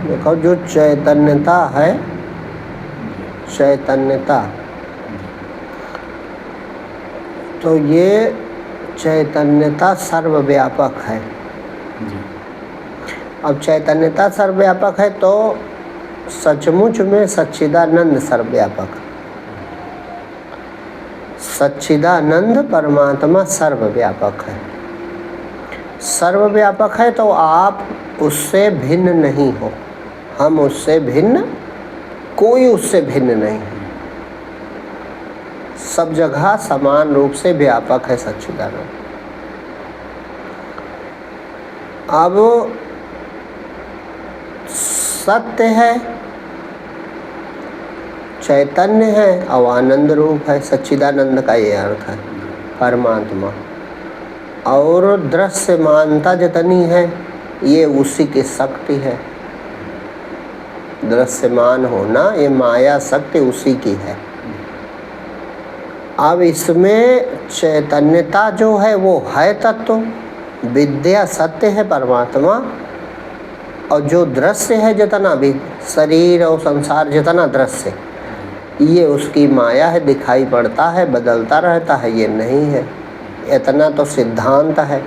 देखो जो चैतन्यता है, चैतन्यता, तो ये चैतन्यता सर्वव्यापक है। अब चैतन्यता सर्वव्यापक है तो सचमुच में सच्चिदानंद सर्वव्यापक, सच्चिदानंद परमात्मा सर्वव्यापक है। सर्वव्यापक है तो आप उससे भिन्न नहीं हो, हम उससे भिन्न, कोई उससे भिन्न नहीं है, सब जगह समान रूप से व्यापक है सच्चिदानंद। अब सत्य है, चैतन्य है और आनंद रूप है, सच्चिदानंद का ये अर्थ है परमात्मा। और दृश्यमानता जितनी है ये उसी की शक्ति है, दृश्यमान होना ये माया शक्ति उसी की है। अब इसमें चैतन्यता जो है वो है तत्व, विद्या सत्य है परमात्मा, और जो दृश्य है जितना भी शरीर और संसार जितना दृश्य ये उसकी माया है, दिखाई पड़ता है, बदलता रहता है, ये नहीं है, इतना तो सिद्धांत है।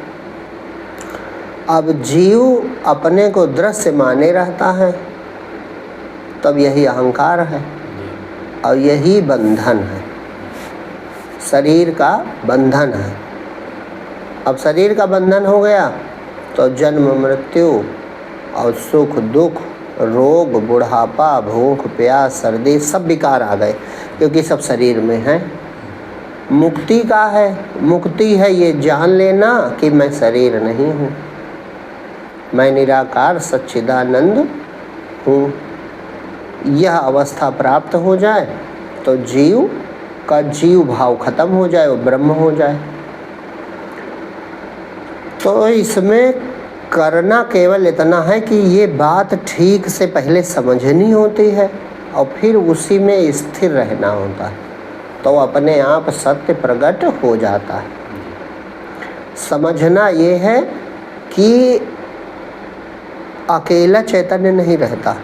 अब जीव अपने को दृश्य माने रहता है, तब यही अहंकार है और यही बंधन है, शरीर का बंधन है। अब शरीर का बंधन हो गया तो जन्म मृत्यु और सुख दुख, रोग, बुढ़ापा, भूख प्यास, सर्दी सब विकार आ गए, क्योंकि सब शरीर में है। मुक्ति का है, मुक्ति है ये जान लेना कि मैं शरीर नहीं हूँ, मैं निराकार सच्चिदानंद हूँ। यह अवस्था प्राप्त हो जाए तो जीव का जीव भाव खत्म हो जाए, वो ब्रह्म हो जाए। तो इसमें करना केवल इतना है कि ये बात ठीक से पहले समझनी होती है और फिर उसी में स्थिर रहना होता है, तो अपने आप सत्य प्रकट हो जाता है। समझना ये है कि अकेला चैतन्य नहीं रहता,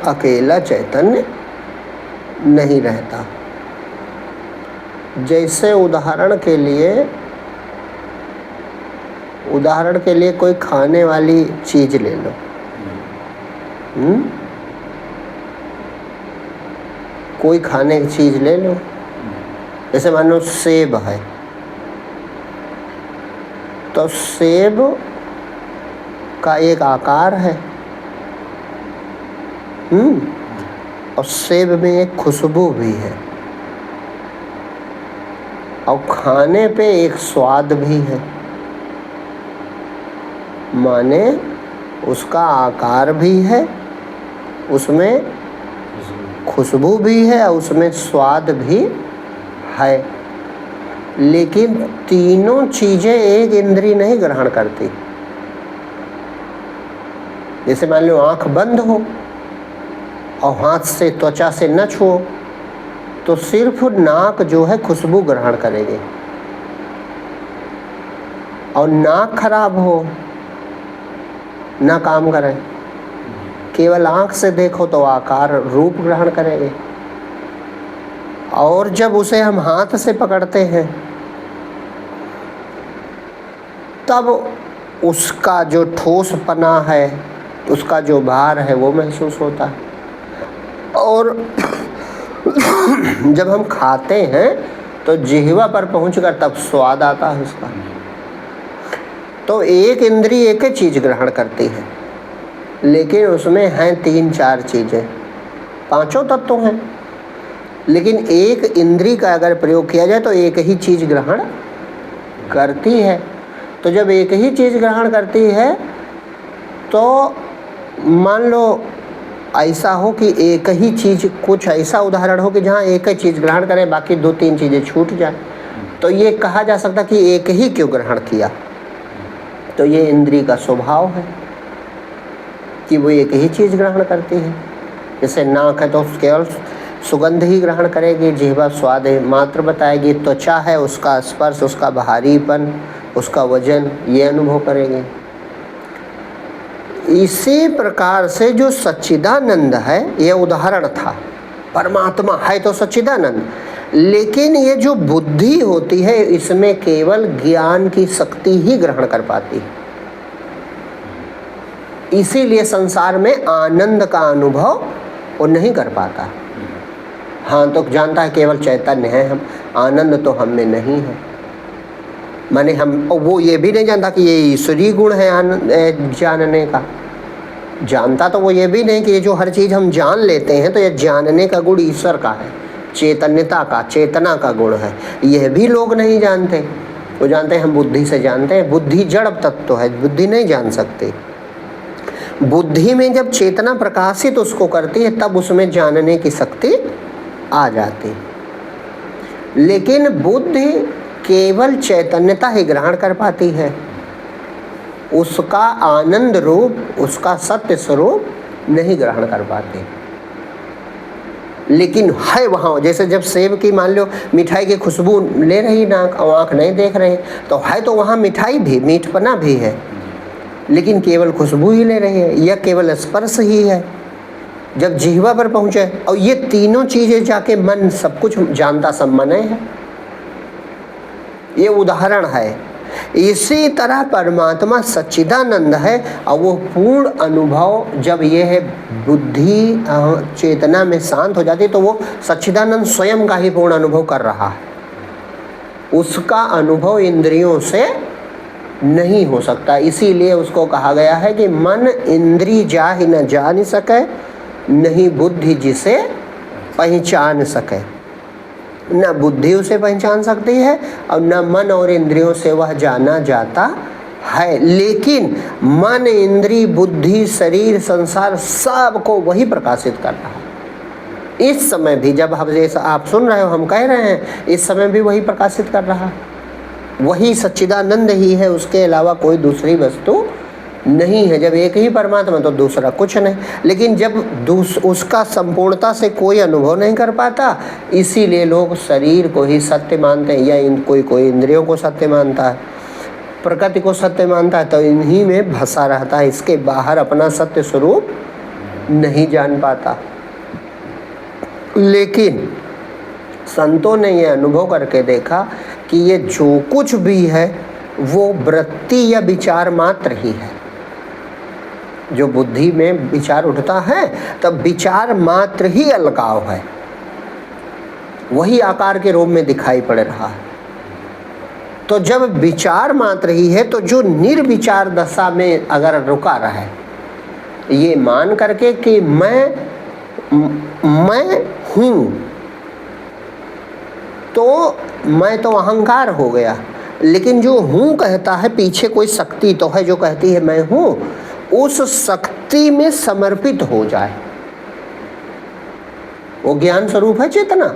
अकेला चैतन्य नहीं रहता। जैसे उदाहरण के लिए कोई खाने वाली चीज ले लो, कोई खाने की चीज ले लो, जैसे मान लो सेब है, तो सेब का एक आकार है, और सेब में एक खुशबू भी है, और खाने पे एक स्वाद भी है। माने उसका आकार भी है, उसमें खुशबू भी है और उसमें स्वाद भी है, लेकिन तीनों चीज़ें एक इंद्री नहीं ग्रहण करती। जैसे मान लो आँख बंद हो और हाथ से त्वचा से न छुओ, तो सिर्फ नाक जो है खुशबू ग्रहण करेगी, और नाक खराब हो ना काम करे, केवल आँख से देखो तो आकार रूप ग्रहण करेंगे। और जब उसे हम हाथ से पकड़ते हैं तब उसका जो ठोसपना है, उसका जो भार है वो महसूस होता है। और जब हम खाते हैं तो जिह्वा पर पहुंचकर तब स्वाद आता है उसका। तो एक इंद्री एक ही चीज़ ग्रहण करती है, लेकिन उसमें हैं 3-4 चीज़ें, 5 तत्व हैं, लेकिन एक इंद्री का अगर प्रयोग किया जाए तो एक ही चीज़ ग्रहण करती है। तो जब एक ही चीज़ ग्रहण करती है तो मान लो ऐसा हो कि एक ही चीज़, कुछ ऐसा उदाहरण हो कि जहाँ एक ही चीज़ ग्रहण करें, बाकी 2-3 चीज़ें छूट जाए, तो ये कहा जा सकता कि एक ही क्यों ग्रहण किया। तो ये इंद्री का स्वभाव है कि वो एक ही चीज़ ग्रहण करती है। जैसे नाक है तो केवल सुगंध ही ग्रहण करेगी, जिह्वा स्वाद मात्र बताएगी, त्वचा है उसका स्पर्श, उसका भारीपन, उसका वजन, ये अनुभव करेंगे। इसी प्रकार से जो सच्चिदानंद है, ये उदाहरण था। परमात्मा है तो सच्चिदानंद, लेकिन ये जो बुद्धि होती है इसमें केवल ज्ञान की शक्ति ही ग्रहण कर पाती है। इसीलिए संसार में आनंद का अनुभव वो नहीं कर पाता। हाँ तो जानता है केवल चैतन्य है हम, आनंद तो हम में नहीं है। माने हम, वो ये भी नहीं जानता कि ये ईश्वरीय गुण है आनंद जानने का। जानता तो वो ये भी नहीं कि ये जो हर चीज़ हम जान लेते हैं तो ये जानने का गुण ईश्वर का है, चैतन्यता का, चेतना का गुण है। यह भी लोग नहीं जानते। वो जानते हैं हम बुद्धि से जानते हैं। बुद्धि जड़ तत्व है, बुद्धि नहीं जान सकती। बुद्धि में जब चेतना प्रकाशित उसको करती है तब उसमें जानने की शक्ति आ जाती। लेकिन बुद्धि केवल चैतन्यता ही ग्रहण कर पाती है, उसका आनंद रूप, उसका सत्य स्वरूप नहीं ग्रहण कर पाती। लेकिन है वहाँ, जैसे जब सेब की मान लो मिठाई की खुशबू ले रही नाक और आँख नहीं देख रहे, तो है तो वहाँ मिठाई भी, मीठपना भी है, लेकिन केवल खुशबू ही ले रही है, या केवल स्पर्श ही है। जब जिह्वा पर पहुँचे, और ये तीनों चीज़ें जाके मन सब कुछ जानता, सब मन है। ये उदाहरण है। इसी तरह परमात्मा सच्चिदानंद है, और वो पूर्ण अनुभव जब ये है बुद्धि चेतना में शांत हो जाती तो वो सच्चिदानंद स्वयं का ही पूर्ण अनुभव कर रहा है। उसका अनुभव इंद्रियों से नहीं हो सकता। इसीलिए उसको कहा गया है कि मन इंद्री जा ही न जान सके, नहीं बुद्धि जिसे पहचान सके। न बुद्धि उसे पहचान सकती है और न मन और इंद्रियों से वह जाना जाता है। लेकिन मन, इंद्री, बुद्धि, शरीर, संसार सबको वही प्रकाशित कर रहा है। इस समय भी जब हम, जैसा आप सुन रहे हो, हम कह रहे हैं, इस समय भी वही प्रकाशित कर रहा है। वही सच्चिदानंद ही है, उसके अलावा कोई दूसरी वस्तु नहीं है। जब एक ही परमात्मा तो दूसरा कुछ नहीं। लेकिन जब उसका संपूर्णता से कोई अनुभव नहीं कर पाता, इसीलिए लोग शरीर को ही सत्य मानते हैं, या कोई इंद्रियों को सत्य मानता है, प्रकृति को सत्य मानता है, तो इन्हीं में फंसा रहता है। इसके बाहर अपना सत्य स्वरूप नहीं जान पाता। लेकिन संतों ने ये अनुभव करके देखा कि ये जो कुछ भी है वो वृत्ति या विचार मात्र ही है। जो बुद्धि में विचार उठता है तब विचार मात्र ही अलगाव है, वही आकार के रूप में दिखाई पड़ रहा है। तो जब विचार मात्र ही है तो जो निर्विचार दशा में अगर रुका रहे, ये मान करके कि मैं हूँ, तो मैं तो अहंकार हो गया। लेकिन जो हूँ कहता है, पीछे कोई शक्ति तो है जो कहती है मैं हूँ, उस शक्ति में समर्पित हो जाए, वो ज्ञान स्वरूप है चेतना।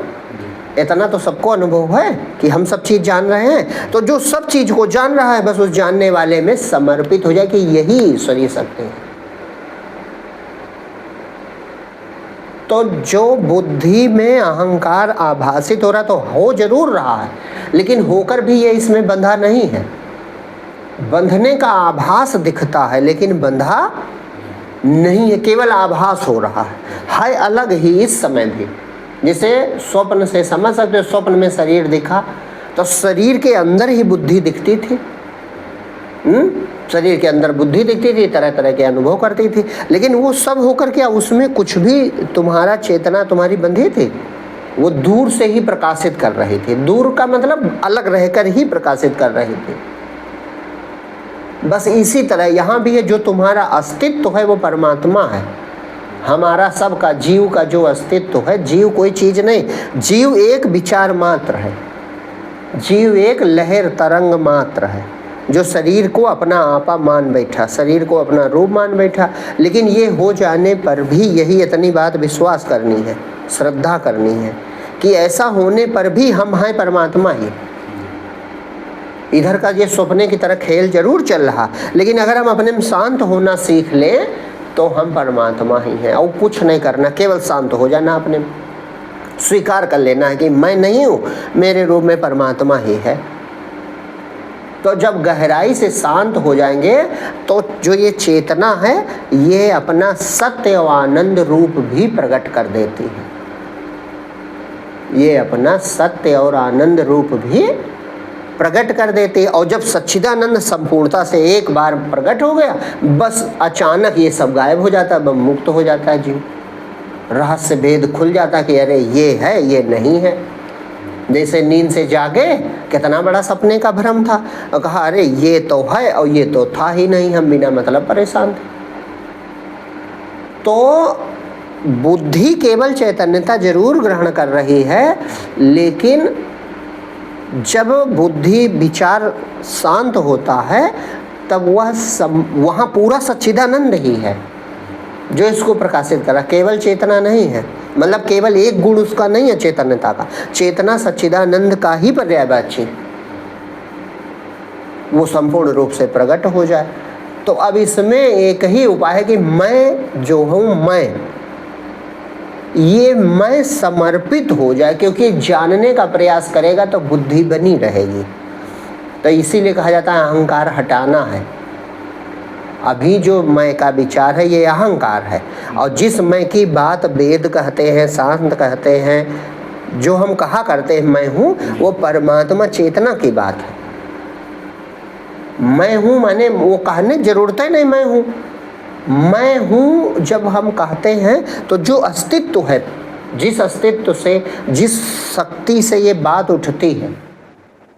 इतना तो सबको अनुभव है कि हम सब चीज़ जान रहे हैं। तो जो सब चीज़ को जान रहा है, बस उस जानने वाले में समर्पित हो जाए कि यही ईश्वरीय शक्ति है। तो जो बुद्धि में अहंकार आभासित हो रहा, तो हो जरूर रहा है, लेकिन होकर भी ये इसमें बंधा नहीं है। बंधने का आभास दिखता है लेकिन बंधा नहीं है, केवल आभास हो रहा है अलग ही। इस समय भी जैसे स्वप्न से समझ सकते हो, स्वप्न में शरीर दिखा तो शरीर के अंदर ही बुद्धि दिखती थी। शरीर के अंदर बुद्धि दिखती थी, तरह तरह के अनुभव करती थी, लेकिन वो सब होकर क्या उसमें कुछ भी तुम्हारा चेतना तुम्हारी बंधी थी? वो दूर से ही प्रकाशित कर रही थी। दूर का मतलब अलग रहकर ही प्रकाशित कर रही थी। बस इसी तरह यहाँ भी है, जो तुम्हारा अस्तित्व है वो परमात्मा है। हमारा सबका, जीव का जो अस्तित्व है, जीव कोई चीज़ नहीं, जीव एक विचार मात्र है, जीव एक लहर तरंग मात्र है, जो शरीर को अपना आपा मान बैठा, शरीर को अपना रूप मान बैठा। लेकिन ये हो जाने पर भी यही इतनी बात विश्वास करनी है, श्रद्धा करनी है कि ऐसा होने पर भी हम हैं परमात्मा ही। इधर का ये सपने की तरह खेल जरूर चल रहा, लेकिन अगर हम अपने में शांत होना सीख लें तो हम परमात्मा ही हैं। और कुछ नहीं करना, केवल शांत हो जाना, अपने स्वीकार कर लेना है कि मैं नहीं हूँ, मेरे रूप में परमात्मा ही है। तो जब गहराई से शांत हो जाएंगे तो जो ये चेतना है ये अपना सत्य और आनंद रूप भी प्रकट कर देती है। ये अपना सत्य और आनंद रूप भी प्रकट कर देती है। और जब सच्चिदानंद संपूर्णता से एक बार प्रकट हो गया, बस अचानक ये सब गायब हो जाता है, मुक्त हो जाता है जीव। रहस्य भेद खुल जाता है कि अरे ये है, ये नहीं है। जैसे नींद से जागे, कितना बड़ा सपने का भ्रम था, और कहा अरे ये तो है और ये तो था ही नहीं, हम बिना मतलब परेशान थे। तो बुद्धि केवल चैतन्यता जरूर ग्रहण कर रही है, लेकिन जब बुद्धि विचार शांत होता है तब वहाँ पूरा सच्चिदानंद ही है जो इसको प्रकाशित करा, केवल चेतना नहीं है। मतलब केवल एक गुण उसका नहीं है चैतन्यता का, चेतना सच्चिदानंद का ही पर्यायवाची, वो संपूर्ण रूप से प्रकट हो जाए। तो अब इसमें एक ही उपाय है कि मैं जो हूँ, ये मैं समर्पित हो जाए, क्योंकि जानने का प्रयास करेगा तो बुद्धि बनी रहेगी। तो इसीलिए कहा जाता है अहंकार हटाना है। अभी जो मैं का विचार है ये अहंकार है, और जिस मैं की बात वेद कहते हैं, शास्त्र कहते हैं, जो हम कहा करते हैं मैं हूँ, वो परमात्मा चेतना की बात है। मैं हूँ माने वो कहने की जरूरत है नहीं, मैं हूँ। मैं हूँ जब हम कहते हैं तो जो अस्तित्व है, जिस अस्तित्व से, जिस शक्ति से ये बात उठती है,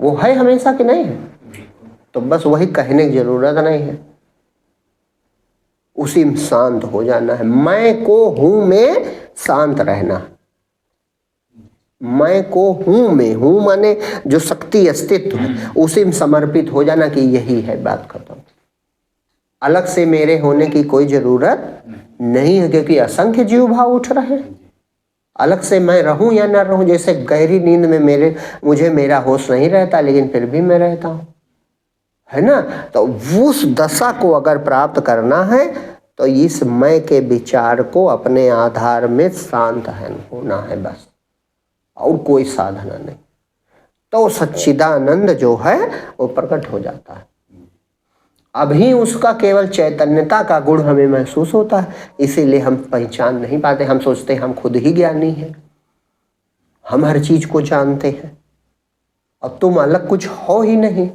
वो है हमेशा कि नहीं है। तो बस वही कहने की जरूरत नहीं है, उसी में शांत हो जाना है। मैं को हूं में शांत रहना है। मैं को हूं में, हूं माने जो शक्ति अस्तित्व है, उसी में समर्पित हो जाना कि यही है, बात खत्म। अलग से मेरे होने की कोई जरूरत नहीं है, क्योंकि असंख्य जीव भाव उठ रहे हैं। अलग से मैं रहूं या ना रहूं, जैसे गहरी नींद में मुझे मेरा होश नहीं रहता, लेकिन फिर भी मैं रहता हूं, है ना। तो उस दशा को अगर प्राप्त करना है तो इस मैं के विचार को अपने आधार में शांत होना है, बस, और कोई साधना नहीं। तो सच्चिदानंद जो है वो प्रकट हो जाता है। अभी उसका केवल चैतन्यता का गुण हमें महसूस होता है, इसीलिए हम पहचान नहीं पाते। हम सोचते हैं हम खुद ही ज्ञानी हैं, हम हर चीज को जानते हैं, और तुम अलग कुछ हो ही नहीं।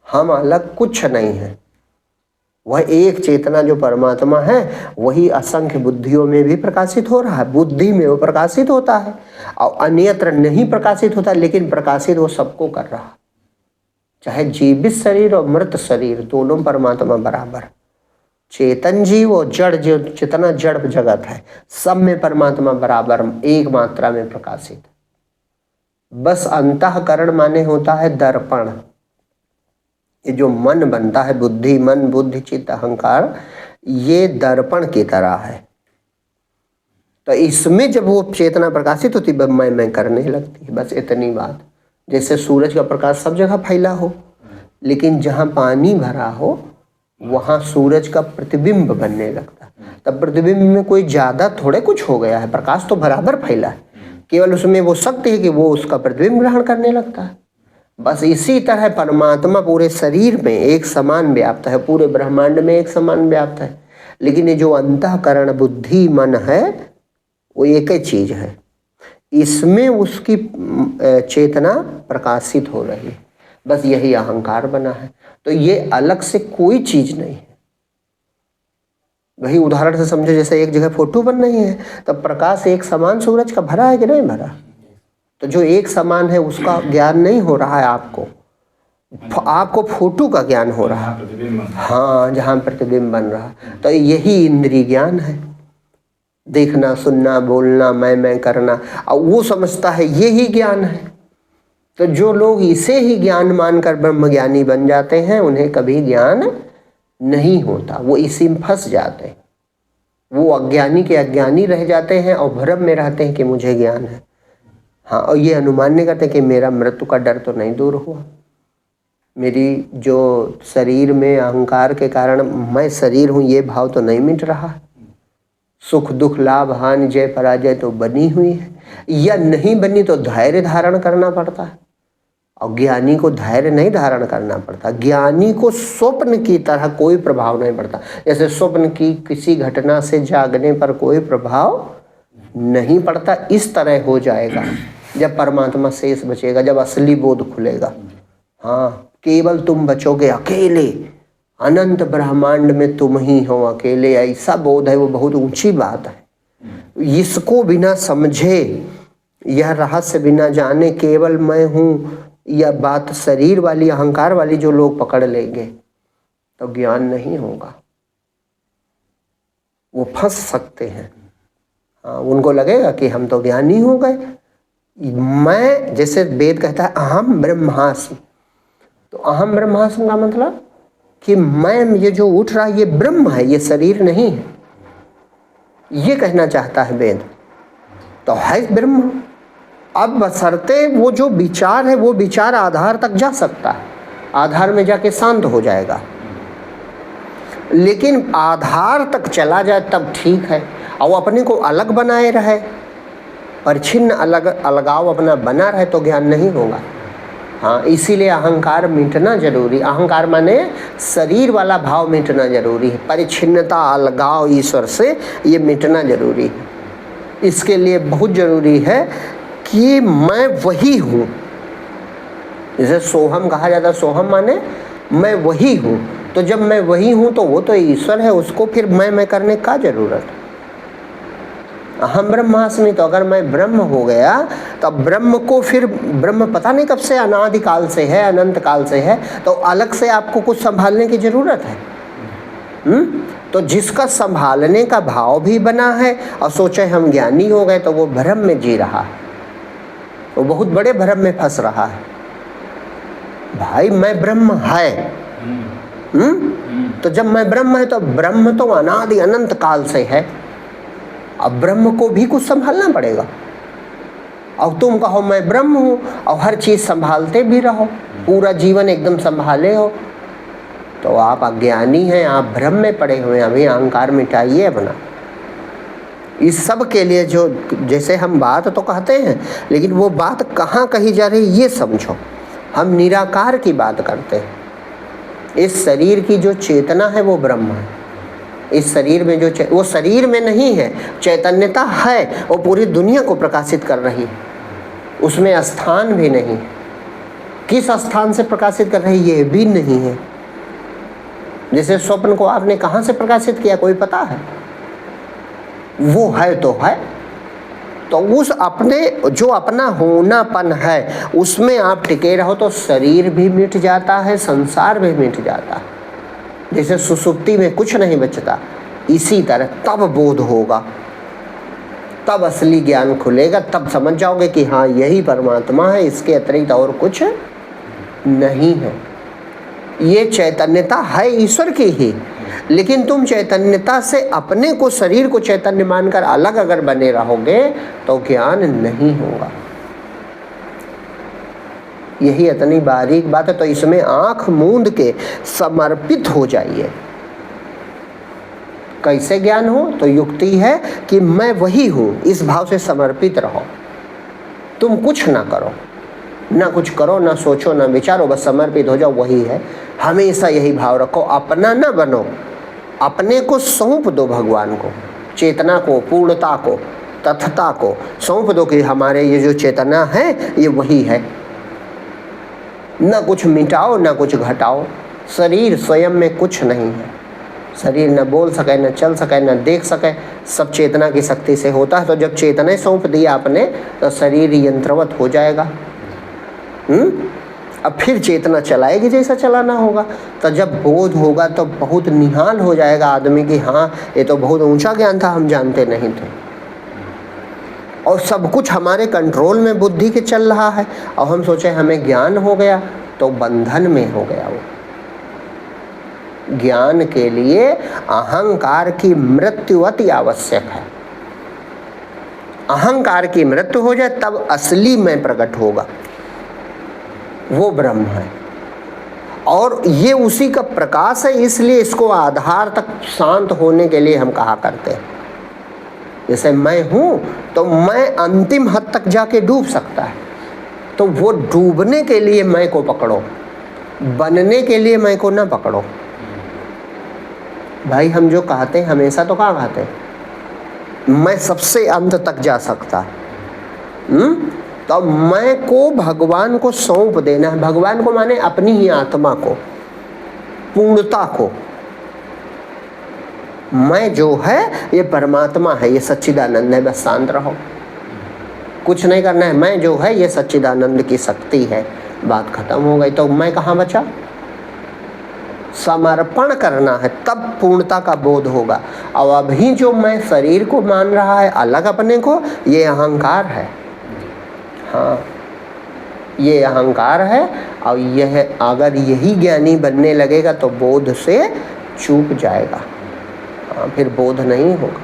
हम अलग कुछ नहीं है, वह एक चेतना जो परमात्मा है वही असंख्य बुद्धियों में भी प्रकाशित हो रहा है। बुद्धि में वो प्रकाशित होता है और अन्यत्र नहीं प्रकाशित होता, लेकिन प्रकाशित वो सबको कर रहा है। चाहे जीवित शरीर और मृत शरीर, दोनों परमात्मा बराबर। चेतन जीव और जड़, जो जितना जड़ जगत है, सब में परमात्मा बराबर एक मात्रा में प्रकाशित। बस अंतःकरण माने होता है दर्पण। ये जो मन बनता है, बुद्धि, मन, बुद्धि, चित्त, अहंकार, ये दर्पण की तरह है। तो इसमें जब वो चेतना प्रकाशित होती है, मैं करने लगती है, बस इतनी बात। जैसे सूरज का प्रकाश सब जगह फैला हो, लेकिन जहाँ पानी भरा हो वहाँ सूरज का प्रतिबिंब बनने लगता है। तब प्रतिबिंब में कोई ज़्यादा थोड़े कुछ हो गया है, प्रकाश तो बराबर फैला है, केवल उसमें वो शक्ति है कि वो उसका प्रतिबिंब ग्रहण करने लगता है। बस इसी तरह परमात्मा पूरे शरीर में एक समान व्याप्त है, पूरे ब्रह्मांड में एक समान व्याप्त है, लेकिन ये जो अंतःकरण बुद्धि मन है वो एक ही चीज है। इसमें उसकी चेतना प्रकाशित हो रही है, बस यही अहंकार बना है। तो ये अलग से कोई चीज नहीं है। वही उदाहरण से समझो, जैसे एक जगह फोटो बन रही है, तब प्रकाश एक समान सूरज का भरा है कि नहीं भरा। तो जो एक समान है उसका ज्ञान नहीं हो रहा है आपको फोटो का ज्ञान हो रहा है। हाँ, जहाँ प्रतिबिंब बन रहा। तो यही इंद्रिय ज्ञान है, देखना, सुनना, बोलना, मैं करना, और वो समझता है यही ज्ञान है। तो जो लोग इसे ही ज्ञान मानकर ब्रह्मज्ञानी बन जाते हैं, उन्हें कभी ज्ञान नहीं होता, वो इसी में फंस जाते हैं। वो अज्ञानी के अज्ञानी रह जाते हैं और भ्रम में रहते हैं कि मुझे ज्ञान है। हाँ, और ये अनुमान नहीं करते कि मेरा मृत्यु का डर तो नहीं दूर हुआ, मेरी जो शरीर में अहंकार के कारण मैं शरीर हूँ ये भाव तो नहीं मिट रहा, सुख दुख लाभ हानि जय पराजय तो बनी हुई है, या नहीं बनी तो धैर्य धारण करना पड़ता है। और ज्ञानी को धैर्य नहीं धारण करना पड़ता, ज्ञानी को स्वप्न की तरह कोई प्रभाव नहीं पड़ता। जैसे स्वप्न की किसी घटना से जागने पर कोई प्रभाव नहीं पड़ता, इस तरह हो जाएगा जब परमात्मा शेष बचेगा, जब असली बोध खुलेगा। हाँ, केवल तुम बचोगे अकेले, अनंत ब्रह्मांड में तुम ही हो अकेले, ऐसा बोध है, वो बहुत ऊंची बात है। इसको बिना समझे, यह रहस्य बिना जाने केवल मैं हूँ, यह बात शरीर वाली, अहंकार वाली जो लोग पकड़ लेंगे तो ज्ञान नहीं होगा, वो फंस सकते हैं। हाँ, उनको लगेगा कि हम तो ज्ञानी हो गए। मैं, जैसे वेद कहता है अहम ब्रह्मास्मि, तो अहम ब्रह्मास्मि का मतलब कि मैं, ये जो उठ रहा है ये ब्रह्म है, ये शरीर नहीं है, ये कहना चाहता है वेद। तो है ब्रह्म। अब बशर्ते वो जो विचार है वो विचार आधार तक जा सकता है, आधार में जाके शांत हो जाएगा, लेकिन आधार तक चला जाए तब ठीक है। और अपने को अलग बनाए रहे, परिच्छिन्न अलगाव अपना बना रहे तो ज्ञान नहीं होगा। हाँ, इसीलिए अहंकार मिटना जरूरी, अहंकार माने शरीर वाला भाव मिटना जरूरी है, परिच्छिन्नता अलगाव ईश्वर से ये मिटना जरूरी है। इसके लिए बहुत जरूरी है कि मैं वही हूँ, जैसे सोहम कहा जाता है, सोहम माने मैं वही हूँ। तो जब मैं वही हूँ तो वो तो ईश्वर है, उसको फिर मैं करने का जरूरत है। अहम ब्रह्मास्मि, तो अगर मैं ब्रह्म हो गया तो ब्रह्म को फिर, ब्रह्म पता नहीं कब से, अनादिकाल से है, अनंत काल से है, तो अलग से आपको कुछ संभालने की जरूरत है। तो जिसका संभालने का भाव भी बना है और सोचे हम ज्ञानी हो गए, तो वो भ्रम में जी रहा है, वो बहुत बड़े भ्रम में फंस रहा है। भाई मैं ब्रह्म है, तो जब मैं ब्रह्म है तो ब्रह्म तो अनादि अनंत काल से है। अब ब्रह्म को भी कुछ संभालना पड़ेगा। अब तुम कहो मैं ब्रह्म हूँ और हर चीज संभालते भी रहो, पूरा जीवन एकदम संभाले हो, तो आप अज्ञानी हैं, आप भ्रम में पड़े हुए हैं। अभी अहंकार मिटाइए अपना। इस सब के लिए जो, जैसे हम बात तो कहते हैं, लेकिन वो बात कहाँ कही जा रही है ये समझो। हम निराकार की बात करते हैं। इस शरीर की जो चेतना है वो ब्रह्म है। इस शरीर में जो वो शरीर में नहीं है, चैतन्यता है, वो पूरी दुनिया को प्रकाशित कर रही है, उसमें स्थान भी नहीं। किस स्थान से प्रकाशित कर रही है ये भी नहीं है। जैसे स्वप्न को आपने कहाँ से प्रकाशित किया कोई पता है? वो है तो है, तो उस अपने जो अपना होनापन है उसमें आप टिके रहो तो शरीर भी मिट जाता है, संसार भी मिट जाता है। जैसे सुसुप्ति में कुछ नहीं बचता, इसी तरह तब बोध होगा, तब असली ज्ञान खुलेगा, तब समझ जाओगे कि हाँ यही परमात्मा है, इसके अतिरिक्त और कुछ नहीं है। ये चैतन्यता है ईश्वर की ही, लेकिन तुम चैतन्यता से अपने को, शरीर को चैतन्य मानकर अलग अगर बने रहोगे तो ज्ञान नहीं होगा। यही इतनी बारीक बात है। तो इसमें आंख मूंद के समर्पित हो जाइए। कैसे ज्ञान हो? तो युक्ति है कि मैं वही हूं, इस भाव से समर्पित रहो। तुम कुछ ना करो, ना कुछ करो, ना सोचो, ना विचारो, बस समर्पित हो जाओ, वही है। हमेशा यही भाव रखो, अपना ना बनो, अपने को सौंप दो भगवान को, चेतना को, पूर्णता को, तथता को सौंप दो कि हमारे ये जो चेतना है ये वही है। ना कुछ मिटाओ ना कुछ घटाओ। शरीर स्वयं में कुछ नहीं है। शरीर न बोल सके, न चल सके, न देख सके, सब चेतना की शक्ति से होता है। तो जब चेतना सौंप दिया आपने तो शरीर यंत्रवत हो जाएगा। अब फिर चेतना चलाएगी जैसा चलाना होगा। तो जब बोध होगा तो बहुत निहाल हो जाएगा आदमी कि हाँ ये तो बहुत ऊंचा ज्ञान था, हम जानते नहीं थे। और सब कुछ हमारे कंट्रोल में बुद्धि के चल रहा है और हम सोचे हमें ज्ञान हो गया, तो बंधन में हो गया। वो ज्ञान के लिए अहंकार की मृत्यु अति आवश्यक है। अहंकार की मृत्यु हो जाए तब असली मैं प्रकट होगा, वो ब्रह्म है। और ये उसी का प्रकाश है, इसलिए इसको आधार तक शांत होने के लिए हम कहा करते हैं। जैसे मैं हूं तो मैं अंतिम हद तक जाके डूब सकता है, तो वो डूबने के लिए मैं को पकड़ो, बनने के लिए मैं को ना पकड़ो। भाई हम जो कहते हैं हमेशा तो कहाँ कहते हैं मैं सबसे अंत तक जा सकता, तो मैं को भगवान को सौंप देना है। भगवान को माने अपनी ही आत्मा को, पूर्णता को। मैं जो है ये परमात्मा है, ये सच्चिदानंद है, बस शांत रहो, कुछ नहीं करना है। मैं जो है ये सच्चिदानंद की शक्ति है, बात खत्म हो गई। तो मैं कहाँ बचा? समर्पण करना है, तब पूर्णता का बोध होगा। और अभी जो मैं शरीर को मान रहा है अलग अपने को, ये अहंकार है। हाँ, ये अहंकार है। और यह अगर यही ज्ञानी बनने लगेगा तो बोध से चूक जाएगा। हाँ, फिर बोध नहीं होगा।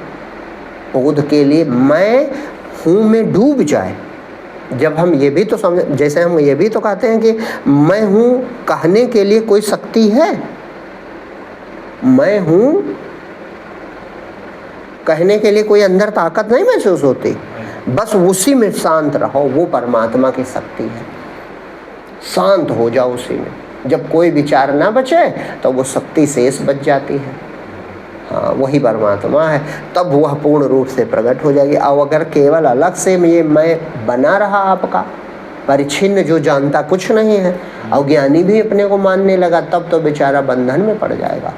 बोध के लिए मैं हूँ में डूब जाए। जब हम ये भी तो समझ, जैसे हम ये भी तो कहते हैं कि मैं हूँ कहने के लिए कोई शक्ति है, मैं हूँ कहने के लिए कोई अंदर ताकत नहीं महसूस होती। बस उसी में शांत रहो, वो परमात्मा की शक्ति है। शांत हो जाओ उसी में। जब कोई विचार ना बचे तो वो शक्ति शेष बच जाती है। हाँ, वही परमात्मा है। तब वह पूर्ण रूप से प्रकट हो जाएगी। और अगर केवल अलग से ये मैं बना रहा आपका परिच्छिन्न, जो जानता कुछ नहीं है, और ज्ञानी भी अपने को मानने लगा, तब तो बेचारा बंधन में पड़ जाएगा।